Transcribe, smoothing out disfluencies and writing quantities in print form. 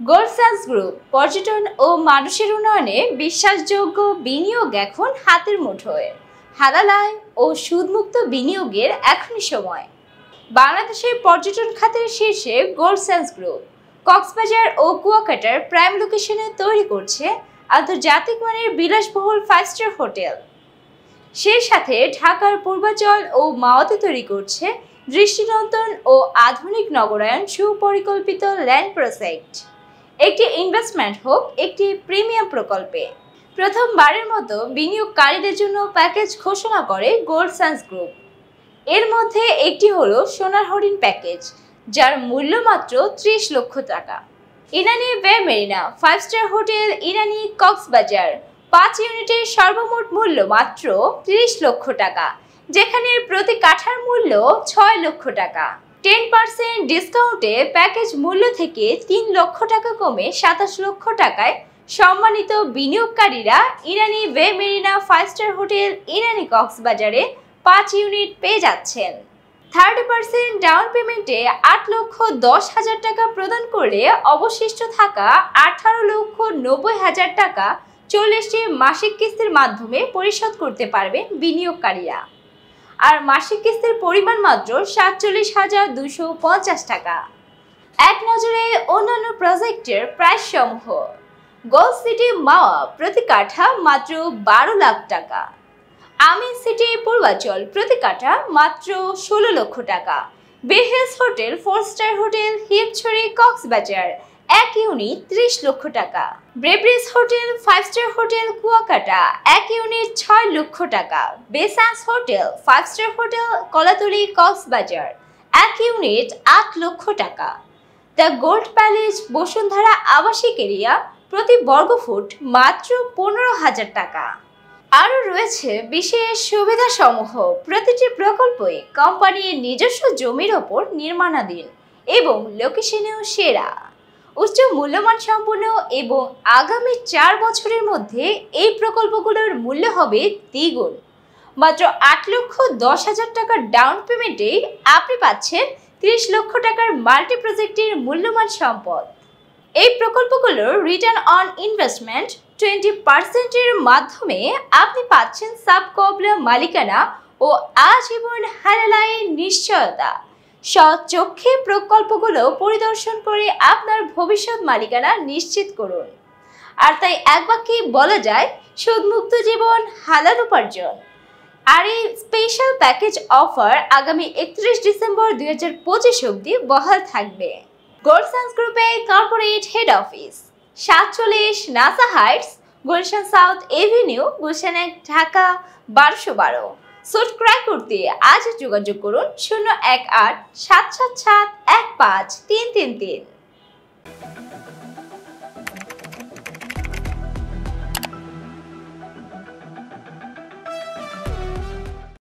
গোল্ডসান্স group পর্যটন ও মানুষের উন্নয়নে বিশ্বাসযোগ্য বিনিয়োগ এখন হাতের মুঠোয়। হালাল আয় ও সুদমুক্ত বিনিয়োগের এখনই সময়। বাংলাদেশের পর্যটন খাতের শীর্ষে গোল্ডসান্স গ্রুপ কক্সবাজার ও কুয়াকাটার প্রাইম লোকেশনে তৈরি করছে আন্তর্জাতিক মানের বিলাসবহুল 5 স্টার হোটেল। সেই সাথে ঢাকার পূর্বাঞ্চল ও মাওয়াতে তৈরি করছে দৃষ্টিনন্দন ও আধুনিক নগরায়ণ সুপরিকল্পিত ল্যান্ড প্রজেক্ট। একটি ইনভেস্টমেন্ট হোক একটি প্রিমিয়াম প্রকল্পে, প্রথমবারের মতো বিনিয়োগকারীদের জন্য প্যাকেজ ঘোষণা করে গোল্ডসান্স গ্রুপ। এর মধ্যে একটি হলো সোনার হরিণ প্যাকেজ, যার মূল্য মাত্র 30 লক্ষ টাকা। ইনানি বে মেরিনা 5 স্টার হোটেল ইনানি কক্সবাজার 5 ইউনিটের সর্বমোট মূল্য মাত্র 30 লক্ষ টাকা, যেখানে প্রতি কাঠার মূল্য 6 লক্ষ টাকা। 10% ডিসকাউন্টে প্যাকেজ মূল্য থেকে 3 লক্ষ টাকা কমে 27 লক্ষ টাকায় সম্মানিত বিনিয়োগকারীরা ইনানি বে মেরিনা 5 স্টার হোটেল ইনানি কক্সবাজারে 5 ইউনিট পেয়ে যাচ্ছেন। 30% ডাউন পেমেন্টে 8,10,000 টাকা প্রদান করলে অবশিষ্ট থাকা 18,90,000 টাকা 40টি মাসিক কিস্তির মাধ্যমে পরিশোধ করতে পারবেন বিনিয়োগকারীরা। আর মাসিক কিস্তির পরিমাণ মাত্র 47,250 টাকা। এক নজরে অন্যান্য প্রজেক্টের প্রাইস সমূহ। গোল্ড সিটি মাওয়া প্রতি কাঠা মাত্র 12 লাখ টাকা। আমিন সিটি পূর্বাঞ্চল প্রতি কাঠা মাত্র 16 লক্ষ টাকা। বেহেস hotel 4 star hotel Himchari Cox's Bazar 1 unit 30 লক্ষ টাকা। ব্রেব্রিজ hotel 5 star hotel Kuakata 1 unit 6 লক্ষ টাকা। বেসাস hotel 5 star hotel Kolatoli Cox's Bazar 1 unit 8 লক্ষ টাকা। দ্য গোল্ড প্যালেস বসুন্ধরা আবাসিক এরিয়া প্রতি বর্গফুট মাত্র 15,000 টাকা। আরও রয়েছে বিশেষ সুবিধাসমূহ। প্রতিটি প্রকল্পই কোম্পানির নিজস্ব জমির ওপর নির্মাণাধীন এবং লোকেশনেও সেরা। উচ্চ মূল্যমান সম্পন্ন এবং আগামী 4 বছরের মধ্যে এই প্রকল্পগুলোর মূল্য হবে দ্বিগুণ। মাত্র 8,10,000 টাকার ডাউন পেমেন্টে আপনি পাচ্ছেন 30 লক্ষ টাকার মাল্টি প্রজেক্টের মূল্যমান সম্পদ। এই প্রকল্পগুলোর রিটার্ন অন ইনভেস্টমেন্ট 20%-এর মাধ্যমে আপনি পাচ্ছেন সাবকবলা মালিকানা ও আজীবন হালাল আয়ের নিশ্চয়তা। স্বচক্ষে প্রকল্পগুলো পরিদর্শন করে আপনার ভবিষ্যৎ মালিকানা নিশ্চিত করুন। আর তাই এক বাক্যে বলা যায়, সুদমুক্ত জীবন হালাল উপার্জন। আর এই স্পেশাল প্যাকেজ অফার আগামী 31 ডিসেম্বর 2025 অবধি বহাল থাকবে। গোল্ডসান্স গ্রুপের corporate head office 47 Nasa heights, Gulshan south avenue, Gulshan 1, Dhaka 1212। Suite ক্রয় করতে আজ যোগাযোগ করুন 018-777-15333।